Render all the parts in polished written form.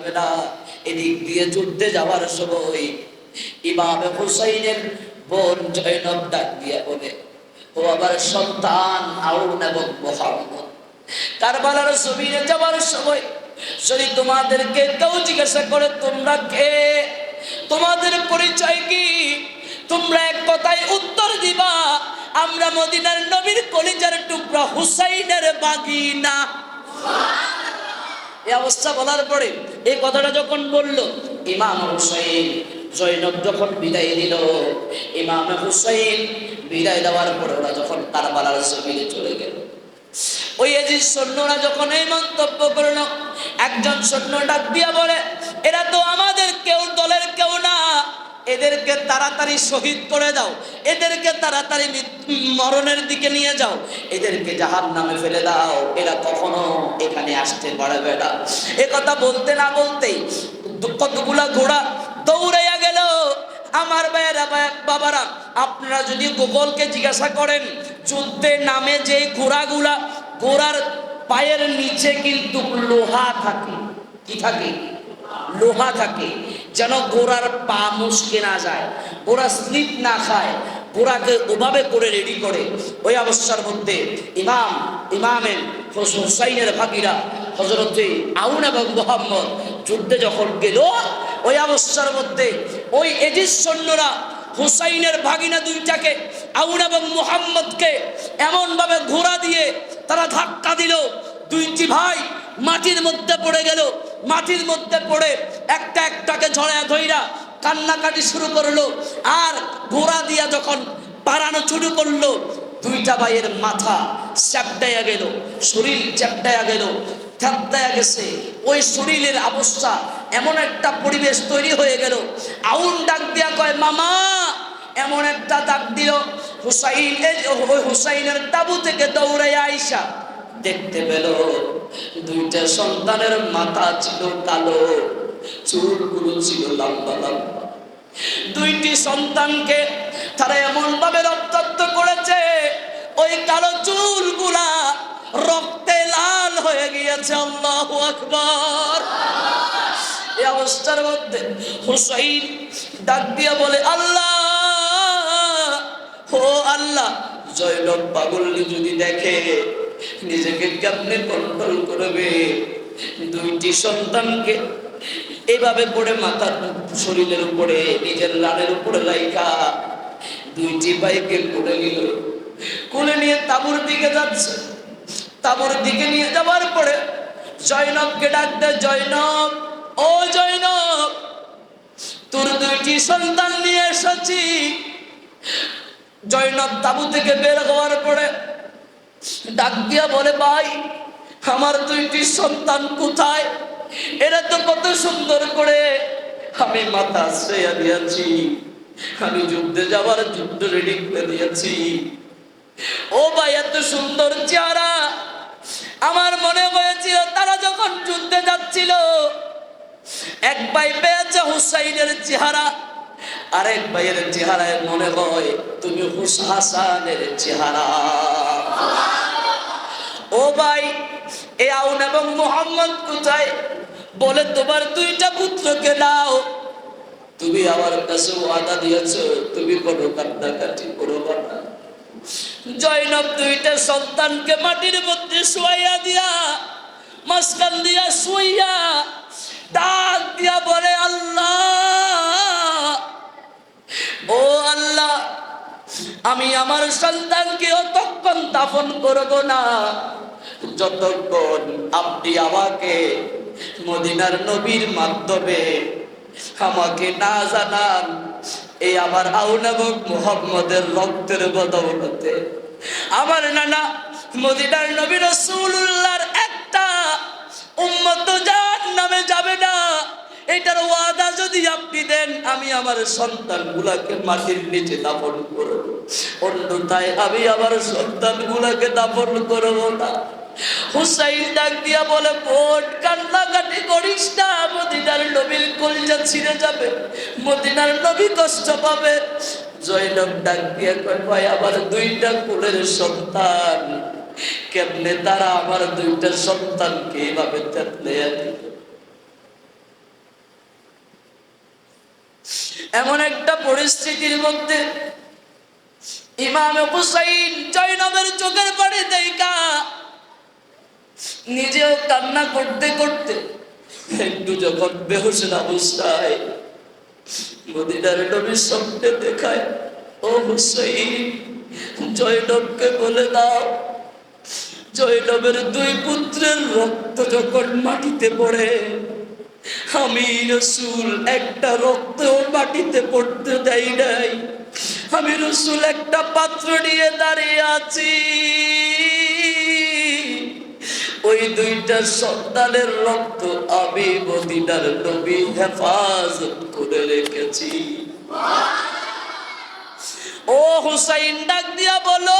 যাবে না। এদিক দিয়ে যুদ্ধে যাওয়ার সময় ইমাম হুসাইনের বোন জয়নব ডাক দিয়ে বলে, ও আমার সন্তান আউন এবং মুহাম্মদ, কারবালার জমিনে যাওয়ার সময় যদি তোমাদেরকে কেউ জিজ্ঞাসা করে তোমরা কে, তোমাদের পরিচয় কি, তোমরা এক কথায় উত্তর দিবা, আমরা মদিনার নবীর কলিজার টুকরা হুসাইনের বাগিনা। এই অবস্থা বলার পরে এই কথাটা যখন বলল ইমাম হুসাইন, জয়নব যখন বিদায় দিল, ইমাম হুসাইন বিদায় দেওয়ার পরে ওরা যখন কারবালার জমিনে চলে গেল, ওই এজিদ সৈন্যরা যখন এই মন্তব্য করল, একজন সৈন্য ডাক দিয়া বলে, এরা তো আমাদের কেউ দলের কেউ না, এদেরকে তাড়াতাড়ি শহীদ করে দাও, এদেরকে তাড়াতাড়ি মরণের দিকে নিয়ে যাও, এদেরকে জাহান্নামে ফেলে দাও, এরা কখনো এখানে আসতে পারবে না। এ কথা বলতে না বলতেই কতগুলা ঘোড়া দৌড়াইয়া গেল। আমার ভাইয়েরা বাবারা, আপনারা যদি গুগলকে জিজ্ঞাসা করেন, যুদ্ধের নামে যে ঘোড়াগুলা, ঘোড়ার পায়ের নিচে কিন্তু লোহা থাকে। কি থাকে? লোহা থাকে, যেন ঘোড়ার পা মুশকে না যায়, ঘোড়া স্লিপ না খায়, ঘোড়াকে ওভাবে করে রেডি করে। ওই অবস্থার মধ্যে ইমামের হুসাইনের ভাগিরা হযরতে আউন এবং মুহাম্মদ যুদ্ধে যখন গেল, ওই অবস্থার মধ্যে ওই এজিদ সৈন্যরা হুসাইনের ভাগিনা দুইটাকে, আউন এবং মুহাম্মদকে এমন ভাবে ঘোড়া দিয়ে তারা ধাক্কা দিল, দুইটি ভাই মাটির মধ্যে পড়ে গেল। মাটির মধ্যে পড়ে একটা একটাকে ঝড়ায় ধইরা কান্নাকাটি শুরু করলো। আর ঘোড়া দিয়া যখন পারানো শুরু করলো, দুইটা ভাইয়ের মাথা চ্যাপটাইয়া গেল, শরীর চ্যাপটাইয়া গেল, চ্যাপটাইয়া গেছে। ওই শরীরের অবস্থা, এমন একটা পরিবেশ তৈরি হয়ে গেল। আউন ডাক দিয়া কয়, মামা, এমন একটা ডাক দিল, হুসাইনের তাবু থেকে দৌড়াইয়া আইসা দেখতে পেল দুইটা সন্তানের মাথা ছিল কালো, চুলগুলো ছিল লম্বা লম্বা। দুইটি সন্তানকে তারা এমন ভাবে রক্তাক্ত করেছে, ওই কালো চুলগুলা রক্তে লাল হয়ে গিয়েছে। আল্লাহু আকবার। এই অবস্থার মধ্যে হুসাইন ডাক দিয়া বলে, আল্লাহ, ও আল্লাহ, জয়নব পাগলকে যদি দেখে নিজেকে কেমনে কন্ট্রোল করবে। দুইটি সন্তানকে এইভাবে পড়ে মাথার শরীরের উপরে, নিজের রানের উপরে লাইকা দুইটি ভাইকে কোলে নিল, কোলে নিয়ে তাঁবুর দিকে যাচ্ছে। তাঁবুর দিকে নিয়ে যাওয়ার পরে জয়নবকে ডাক দেয়, জয়নব, ও জয়নব, তোর দুইটি সন্তান নিয়ে এসেছি। জয়নব তাঁবু থেকে বের হওয়ার পরে ডাক দিয়া বলে, ভাই, আমার দুইটি সন্তান কোথায়? এরা তো কত সুন্দর করে আমি মাথা আশ্রয়া দিয়েছি, আমি যুদ্ধে যাওয়ার যুদ্ধ রেডি করে দিয়েছি। ও ভাই, এত সুন্দর চেহারা, আমার মনে হয়েছিল তারা যখন যুদ্ধে যাচ্ছিল, এক ভাই পেয়েছে হুসাইনের চেহারা, আরেক ভাইয়ের চেহারায় মনে হয় তুমি হাসানের চেহারা। ও ভাই, এ আউন এবং মুহাম্মদ কোথায়? বলে, তোমার দুইটা পুত্রকে নাও, তুমি আমার কাছে ওয়াদা দিয়েছ তুমি কোনো কান্নাকাটি করবে না। জয়নব দুইটা সন্তানকে মাটির মধ্যে শুয়াইয়া দিয়া, মাঝখান দিয়া শুইয়া ডাক দিয়া বলে, আল্লাহ, ও আল্লাহ, আমি আমার সন্তানকে অতক্ষণ দাফন করব না যতক্ষণ আপনি আমাকে মদিনার নবীর মাধ্যমে আমাকে না জানান এই আমার আউন এবং মুহাম্মদের রক্তের বদৌলতে আমার নানা মদিনার নবী রাসূলুল্লাহর একটা উম্মত জাহান্নামে যাবে না। এটার ওয়াদা যদি আপনি দেন, আমি আমার সন্তানগুলাকে মাটির নিচে দাফন করব, অন্যথায় আমি আমার সন্তানগুলাকে দাফন করব না। হুসাইন ডাক দিয়া বলে, বোন, কান্নাকাটি করিস না, মদিনার নবীর কলিজা ছিঁড়ে যাবে, মদিনার নবী কষ্ট পাবে। জয়নব ডাক দিয়া কয়, ভাই, আমার দুইটা কোলের সন্তান, কেমনে তারা আমার দুইটা সন্তানকে এইভাবে তেতলাইয়া দিল? এমন একটা পরিস্থিতির মধ্যে ইমাম হুসাইন জয়নবের চোখের পানি দেখা নিজেও কান্না করতে করতে একটু যখন বেহুশের অবস্থায় মদিনার নবী স্বপ্নে দেখায়, ও হুসাইন, জয়নবকে বলে দাও জয়নবের দুই পুত্রের রক্ত যখন মাটিতে পড়ে, আমি রাসূল একটা রক্ত মাটিতে পড়তে দেই নাই, আমি রাসূল একটা পাত্র নিয়ে দাঁড়িয়ে আছি, ওই দুইটা সন্তানের রক্ত আমি মদিনার নবী হেফাজত করে রেখেছি। ও হুসাইন ডাক দিয়া বলো,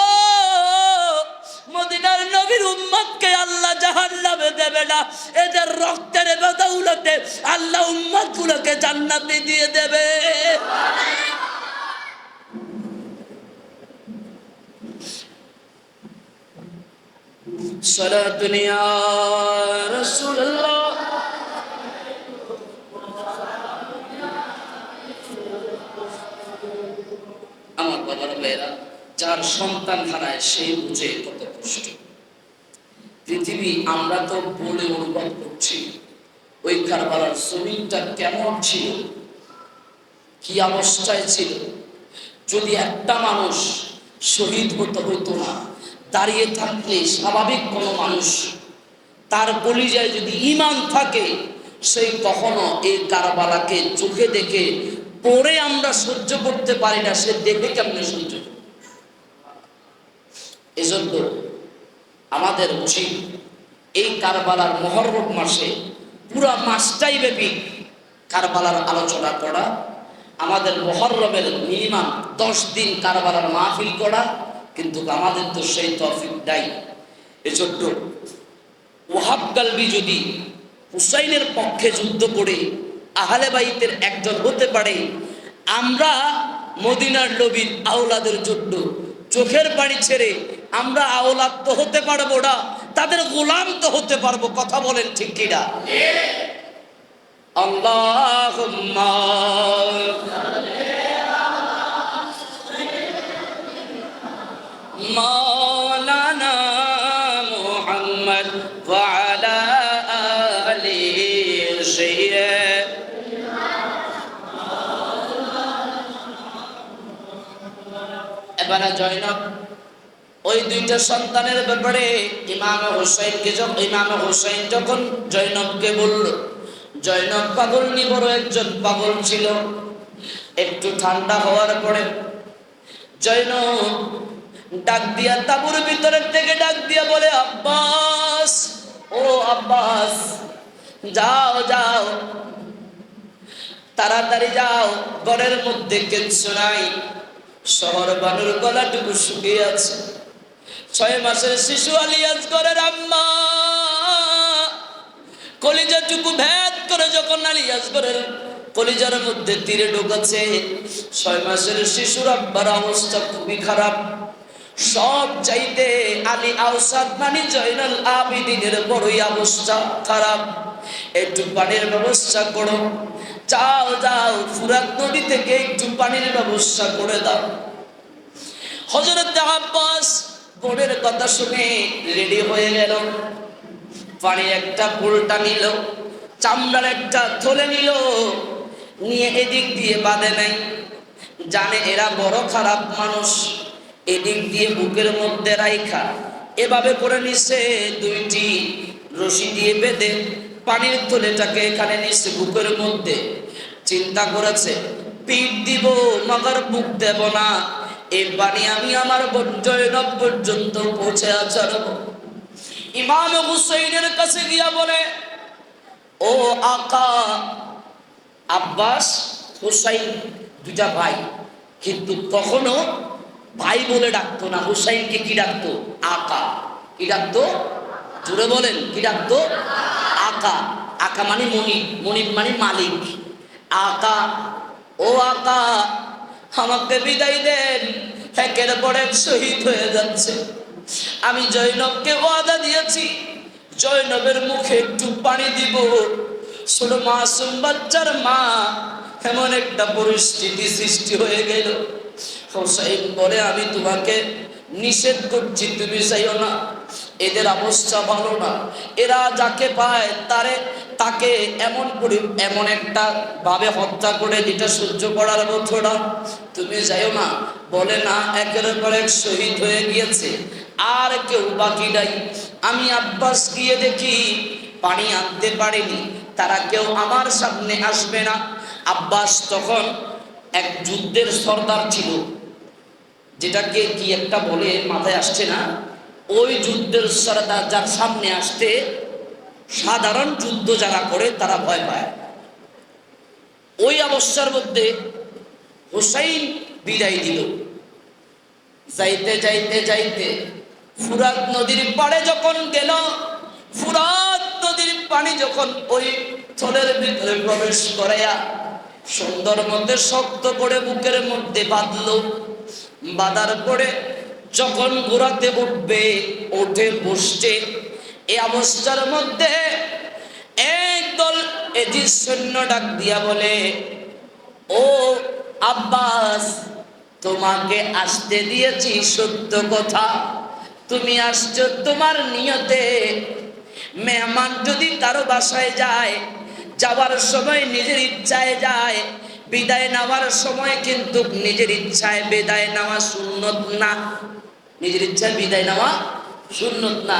মদিনার নবীর উম্মতকে আল্লাহ জাহান্নামে দেবে না, এদের রক্তের বদৌলতে আল্লাহ উম্মতগুলোকে জান্নাতে দিয়ে দেবে। সালাতুন ইয়া রাসূলুল্লাহ। আমার বাবার ভাইরা, যার সন্তান হারায় সেই বুঝে কত কষ্ট। পৃথিবী আমরা তো বলে অনুভব করছি ওই কারবালার জমিনটা কেমন ছিল, কি অবস্থায় ছিল। যদি একটা মানুষ শহীদ হতো না, দাঁড়িয়ে থাকলে স্বাভাবিক কোনো মানুষ, তার কলিজায় যদি ঈমান থাকে, সেই কখনো এই কারবালাকে চোখে দেখে পড়ে আমরা সহ্য করতে পারি না, সে দেখে কেমনে সহ্য। এজন্য আমাদের উচিত এই কারবালার মুহররম মাসে পুরো মাসটাই ব্যাপী কারবালার আলোচনা করা, আমাদের মুহররমের মিনিমাম 10 দিন কারবালার মাহফিল করা, কিন্তু আমাদের তো সেই তৌফিক নাই। এজন্য ওয়াহাব গালবি যদি হুসাইনের পক্ষে যুদ্ধ করে আহলে বাইতের একজন হতে পারে, আমরা মদিনার নবীর আওলাদের জন্য চোখের পানি ছেড়ে আমরা আওলাদ তো হতে পারবো না, তাদের গোলাম তো হতে পারবো। কথা বলেন ঠিক কিনা? আল্লাহুম্মা মাওলানা মুহাম্মদ ওয়া আলা আলিহি এবারে জয়নব ওই দুইটা সন্তানের ব্যাপারে ইমাম হুসাইন যখন জয়নবকে বলল, জয়নব পাগল নি বড় একজন পাগল ছিল। একটু ঠান্ডা হওয়ার পরে জয়নব ডাক দিয়া তাঁবুর ভিতরের থেকে ডাক দিয়া বলে, আব্বাস, ও আব্বাস, যাও যাও, তাড়াতাড়ি যাও, ঘরের মধ্যে কিচ্ছু নাই, শহর বানুর গলাটুকু শুকিয়ে আছে। 6 মাসের শিশু আলিয়াজ ঘরের আম্মা কলিজাটুকু ভেদ করে যখন আলিয়াজ ঘরের কলিজার মধ্যে তীরে ঢোকাচ্ছে, 6 মাসের শিশুর আব্বার অবস্থা খুবই খারাপ। সব চাইতে আলী আওসাদ মানে জয়নুল আবিদিনের বড়ই অবস্থা খারাপ। একটু পানির ব্যবস্থা করো, যাও যাও, ফুরাত নদী থেকে একটু পানির ব্যবস্থা করে দাও। হযরত আব্বাস বোনের কথা শুনে রেডি হয়ে গেল, পানির একটা পুলটা নিল, চামড়ার একটা থলে নিল, নিয়ে এদিক দিয়ে বাঁধে নাই, জানে এরা বড় খারাপ মানুষ, এদিক দিয়ে বুকের মধ্যে রাইখা এভাবে করে নিছে, 2টি রশি দিয়ে বেঁধে পানির থলেটাকে এখানে নিছে বুকের মধ্যে। চিন্তা করেছে পিঠ দিব মগর বুক দেব না, এই পানি আমি আমার জয়নব পর্যন্ত পৌঁছে ছাড়ব। ইমাম হুসাইনের কাছে গিয়া বলে, ও আকা, আব্বাস হুসাইন দুটা ভাই, কিন্তু কখনো ভাই বলে ডাকতো না, হুসাইনকে কি ডাকতো? আকা। কি ডাকতো? জুড়ে বলেন, কি ডাকতো? আকা। আকা মানে মনিব, মনিব মানে মালিক। আকা, ও আকা, আমাকে বিদায় দেন, একের পর এক শহীদ হয়ে যাচ্ছে। আমি জয়নবকে ওয়াদা দিয়েছি, জয়নবের মুখে একটু পানি দিব। ছোট মাসুম বাচ্চার মা এমন একটা পরিস্থিতি সৃষ্টি হয়ে গেল। হুসাইন বলে, আমি তোমাকে নিষেধ করছি, তুমি যাইও না, এদের অবস্থা ভালো না, এরা যাকে পায় তাকে এমন একটা ভাবে হত্যা করে যেটা সহ্য করার মতো না, তুমি যাইও না। বলে, না, একের পর এক শহীদ হয়ে গিয়েছে, আর কেউ বাকি নাই। আমি আব্বাস গিয়ে দেখি পানি আনতে পারিনি, তারা কেউ আমার সামনে আসবে না। আব্বাস তখন এক যুদ্ধের সর্দার ছিল, যেটাকে কি একটা বলে মাথায় আসছে না, ওই যুদ্ধের সর্দার, যার সামনে আসতে সাধারণ যুদ্ধ যারা করে তারা ভয় পায়। ওই অবস্থার মধ্যে হুসাইন বিদায় দিল। যাইতে যাইতে যাইতে ফুরাত নদীর পাড়ে যখন গেল, ফুরাত নদীর পানি যখন ওই থলের ভিতরে প্রবেশ করাইয়া সুন্দর মধ্যে শক্ত করে বুকের মধ্যে বাঁধলো, বাঁধার পরে যখন ঘোরাতে উঠবে, উঠে বসছে, এই অবস্থার মধ্যে একদল এজিদ সৈন্য ডাক দিয়া বলে, ও আব্বাস, তোমাকে আসতে দিয়েছি সত্য কথা, তুমি আসছো তোমার নিয়তে। মেহমান যদি কারো বাসায় যায়, যাওয়ার সময় নিজের ইচ্ছায় যায়, বিদায় নেওয়ার সময় কিন্তু নিজের ইচ্ছায় বিদায় নেওয়া সুন্নত না। নিজের ইচ্ছায় বিদায় নেওয়া সুন্নত না,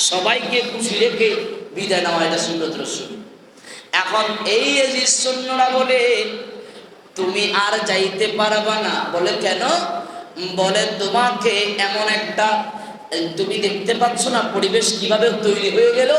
সবাইকে খুশি রেখে বিদায় নেওয়া এটা সুন্নত রাসূল। এখন এই এজিদ সৈন্যরা বলে, তুমি আর যাইতে পারবা না। বলে, কেন? বলে, তোমাকে এমন একটা, তুমি দেখতে পাচ্ছ না পরিবেশ কিভাবে তৈরি হয়ে গেল,